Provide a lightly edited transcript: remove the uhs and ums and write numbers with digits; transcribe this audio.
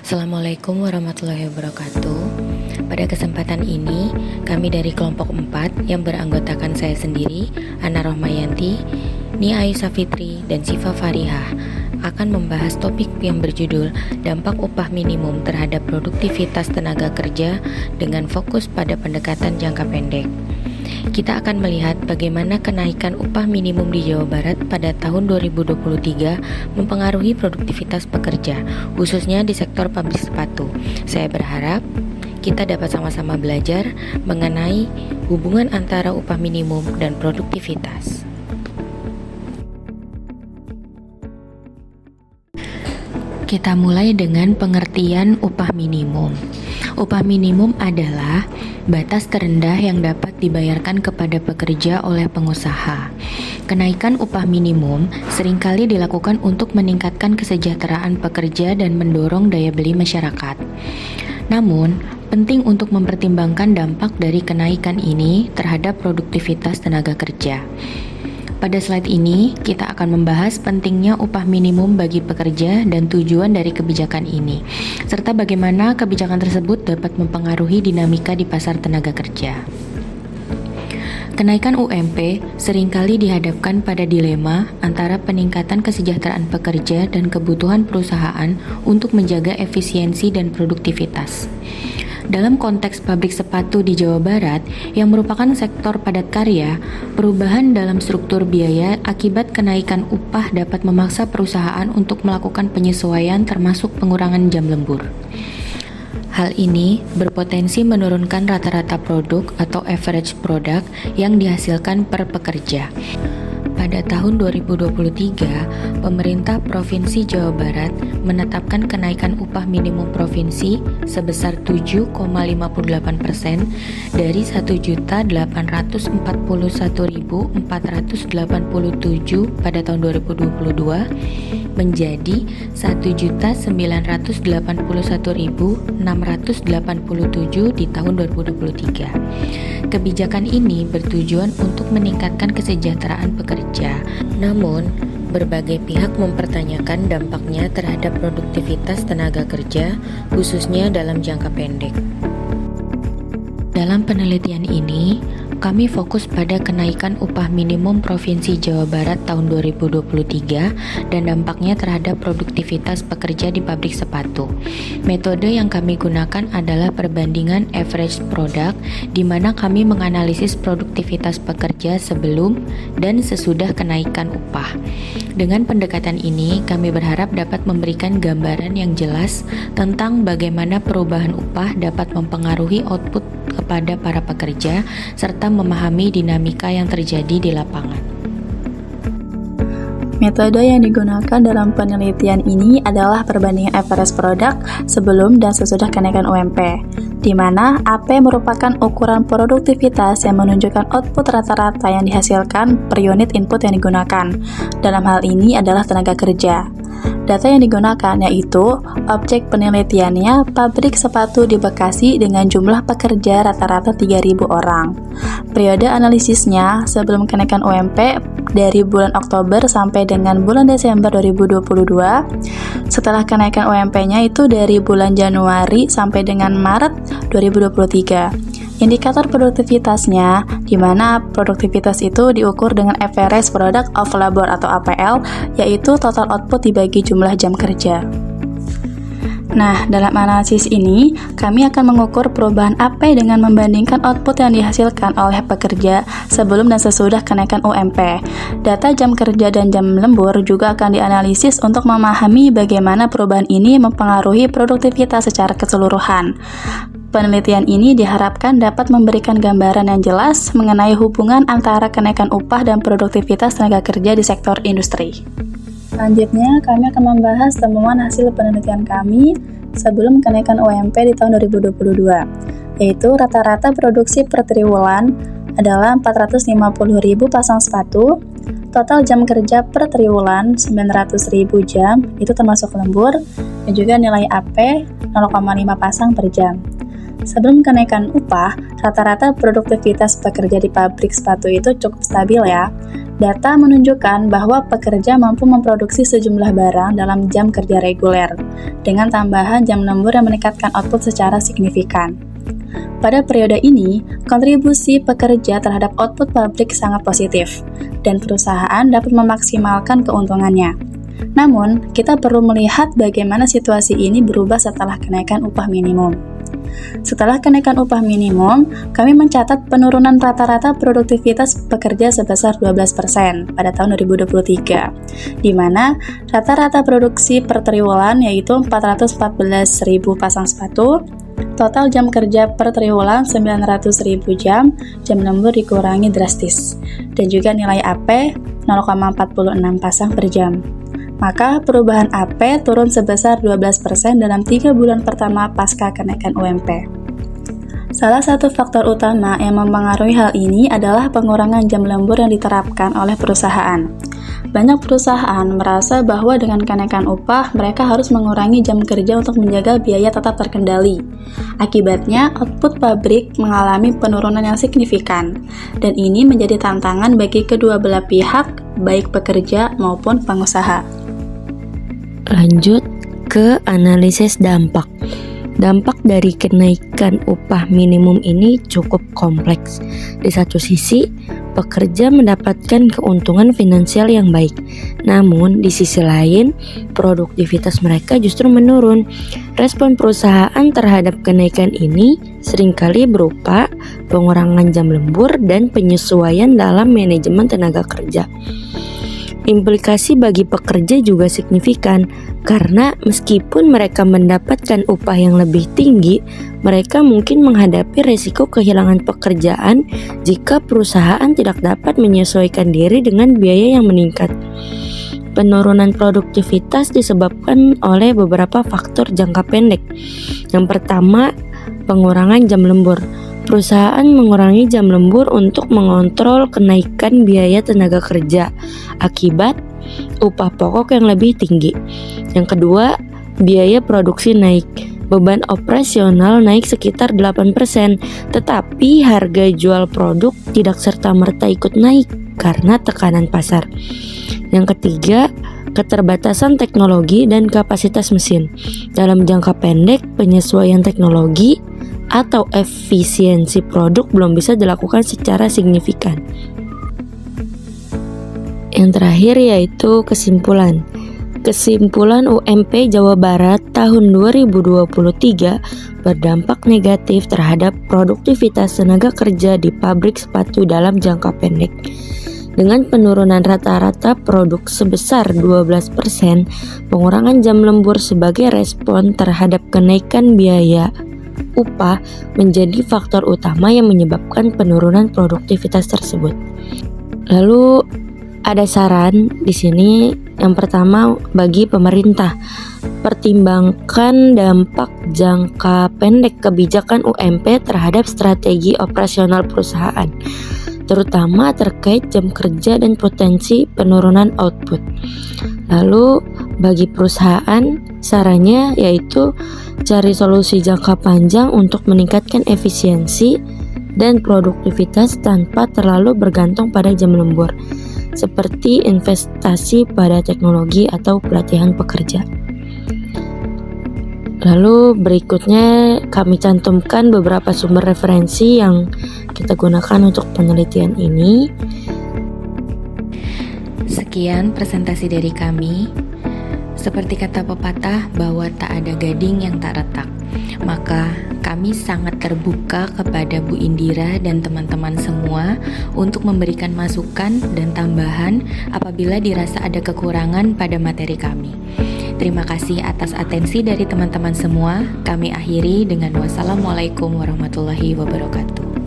Assalamualaikum warahmatullahi wabarakatuh. Pada kesempatan ini, kami dari kelompok 4 yang beranggotakan saya sendiri, Ana Rohmayanti, Nia Ayusa Fitri, dan Siva Farihah akan membahas topik yang berjudul dampak upah minimum terhadap produktivitas tenaga kerja dengan fokus pada pendekatan jangka pendek. Kita akan melihat bagaimana kenaikan upah minimum di Jawa Barat pada tahun 2023 mempengaruhi produktivitas pekerja, khususnya di sektor pabrik sepatu. Saya berharap kita dapat sama-sama belajar mengenai hubungan antara upah minimum dan produktivitas. Kita mulai dengan pengertian upah minimum. Upah minimum adalah batas terendah yang dapat dibayarkan kepada pekerja oleh pengusaha. Kenaikan upah minimum seringkali dilakukan untuk meningkatkan kesejahteraan pekerja dan mendorong daya beli masyarakat. Namun, penting untuk mempertimbangkan dampak dari kenaikan ini terhadap produktivitas tenaga kerja. Pada slide ini, kita akan membahas pentingnya upah minimum bagi pekerja dan tujuan dari kebijakan ini, serta bagaimana kebijakan tersebut dapat mempengaruhi dinamika di pasar tenaga kerja. Kenaikan UMP seringkali dihadapkan pada dilema antara peningkatan kesejahteraan pekerja dan kebutuhan perusahaan untuk menjaga efisiensi dan produktivitas. Dalam konteks pabrik sepatu di Jawa Barat yang merupakan sektor padat karya, perubahan dalam struktur biaya akibat kenaikan upah dapat memaksa perusahaan untuk melakukan penyesuaian termasuk pengurangan jam lembur. Hal ini berpotensi menurunkan rata-rata produk atau average product yang dihasilkan per pekerja. Pada tahun 2023, pemerintah Provinsi Jawa Barat menetapkan kenaikan upah minimum provinsi sebesar 7,58% dari Rp1.841.487 pada tahun 2022 menjadi Rp1.981.687 di tahun 2023. Kebijakan ini bertujuan untuk meningkatkan kesejahteraan pekerja. Namun, berbagai pihak mempertanyakan dampaknya terhadap produktivitas tenaga kerja, khususnya dalam jangka pendek. Dalam penelitian ini, kami fokus pada kenaikan upah minimum Provinsi Jawa Barat tahun 2023 dan dampaknya terhadap produktivitas pekerja di pabrik sepatu. Metode yang kami gunakan adalah perbandingan average product, di mana kami menganalisis produktivitas pekerja sebelum dan sesudah kenaikan upah. Dengan pendekatan ini, kami berharap dapat memberikan gambaran yang jelas tentang bagaimana perubahan upah dapat mempengaruhi output kepada para pekerja, serta memahami dinamika yang terjadi di lapangan. Metode yang digunakan dalam penelitian ini adalah perbandingan average product sebelum dan sesudah kenaikan UMP, di mana AP merupakan ukuran produktivitas yang menunjukkan output rata-rata yang dihasilkan per unit input yang digunakan. Dalam hal ini adalah tenaga kerja. Data yang digunakan yaitu objek penelitiannya pabrik sepatu di Bekasi dengan jumlah pekerja rata-rata 3.000 orang. Periode analisisnya sebelum kenaikan UMP dari bulan Oktober sampai dengan bulan Desember 2022. Setelah kenaikan UMP-nya itu dari bulan Januari sampai dengan Maret 2023. Indikator produktivitasnya, di mana produktivitas itu diukur dengan average product of labor atau APL, yaitu total output dibagi jumlah jam kerja. Nah, dalam analisis ini, kami akan mengukur perubahan AP dengan membandingkan output yang dihasilkan oleh pekerja sebelum dan sesudah kenaikan UMP. Data jam kerja dan jam lembur juga akan dianalisis untuk memahami bagaimana perubahan ini mempengaruhi produktivitas secara keseluruhan. Penelitian ini diharapkan dapat memberikan gambaran yang jelas mengenai hubungan antara kenaikan upah dan produktivitas tenaga kerja di sektor industri. Selanjutnya, kami akan membahas temuan hasil penelitian kami sebelum kenaikan UMP di tahun 2022, yaitu rata-rata produksi per triwulan adalah 450.000 pasang sepatu, total jam kerja per triwulan 900.000 jam, itu termasuk lembur, dan juga nilai AP 0,5 pasang per jam. Sebelum kenaikan upah, rata-rata produktivitas pekerja di pabrik sepatu itu cukup stabil ya. Data menunjukkan bahwa pekerja mampu memproduksi sejumlah barang dalam jam kerja reguler, dengan tambahan jam lembur yang meningkatkan output secara signifikan. Pada periode ini, kontribusi pekerja terhadap output pabrik sangat positif, dan perusahaan dapat memaksimalkan keuntungannya. Namun, kita perlu melihat bagaimana situasi ini berubah setelah kenaikan upah minimum. Setelah kenaikan upah minimum, kami mencatat penurunan rata-rata produktivitas pekerja sebesar 12% pada tahun 2023, di mana rata-rata produksi per triwulan yaitu 414.000 pasang sepatu, total jam kerja per triwulan 900.000 jam lembur dikurangi drastis, dan juga nilai AP 0,46 pasang per jam. Maka perubahan AP turun sebesar 12% dalam 3 bulan pertama pasca kenaikan UMP. Salah satu faktor utama yang mempengaruhi hal ini adalah pengurangan jam lembur yang diterapkan oleh perusahaan. Banyak perusahaan merasa bahwa dengan kenaikan upah, mereka harus mengurangi jam kerja untuk menjaga biaya tetap terkendali. Akibatnya, output pabrik mengalami penurunan yang signifikan, dan ini menjadi tantangan bagi kedua belah pihak, baik pekerja maupun pengusaha. Lanjut ke analisis dampak. Dampak dari kenaikan upah minimum ini cukup kompleks. Di satu sisi, pekerja mendapatkan keuntungan finansial yang baik. Namun, di sisi lain, produktivitas mereka justru menurun. Respon perusahaan terhadap kenaikan ini seringkali berupa pengurangan jam lembur dan penyesuaian dalam manajemen tenaga kerja. Implikasi bagi pekerja juga signifikan, karena meskipun mereka mendapatkan upah yang lebih tinggi, mereka mungkin menghadapi resiko kehilangan pekerjaan jika perusahaan tidak dapat menyesuaikan diri dengan biaya yang meningkat. Penurunan produktivitas disebabkan oleh beberapa faktor jangka pendek. Yang pertama, pengurangan jam lembur. Perusahaan mengurangi jam lembur untuk mengontrol kenaikan biaya tenaga kerja akibat upah pokok yang lebih tinggi. Yang kedua, biaya produksi naik. Beban operasional naik sekitar 8%, tetapi harga jual produk tidak serta-merta ikut naik karena tekanan pasar. Yang ketiga, keterbatasan teknologi dan kapasitas mesin. Dalam jangka pendek, penyesuaian teknologi atau efisiensi produk belum bisa dilakukan secara signifikan. Yang terakhir yaitu kesimpulan. Kesimpulan UMP Jawa Barat tahun 2023 berdampak negatif terhadap produktivitas tenaga kerja di pabrik sepatu dalam jangka pendek. Dengan penurunan rata-rata produk sebesar 12%, pengurangan jam lembur sebagai respon terhadap kenaikan biaya upah menjadi faktor utama yang menyebabkan penurunan produktivitas tersebut. Lalu ada saran di sini. Yang pertama, bagi pemerintah, pertimbangkan dampak jangka pendek kebijakan UMP terhadap strategi operasional perusahaan, terutama terkait jam kerja dan potensi penurunan output. Lalu bagi perusahaan, sarannya yaitu cari solusi jangka panjang untuk meningkatkan efisiensi dan produktivitas tanpa terlalu bergantung pada jam lembur, seperti investasi pada teknologi atau pelatihan pekerja. Lalu berikutnya kami cantumkan beberapa sumber referensi yang kita gunakan untuk penelitian ini. Sekian presentasi dari kami. Seperti kata pepatah bahwa tak ada gading yang tak retak, maka kami sangat terbuka kepada Bu Indira dan teman-teman semua untuk memberikan masukan dan tambahan apabila dirasa ada kekurangan pada materi kami. Terima kasih atas atensi dari teman-teman semua. Kami akhiri dengan wassalamualaikum warahmatullahi wabarakatuh.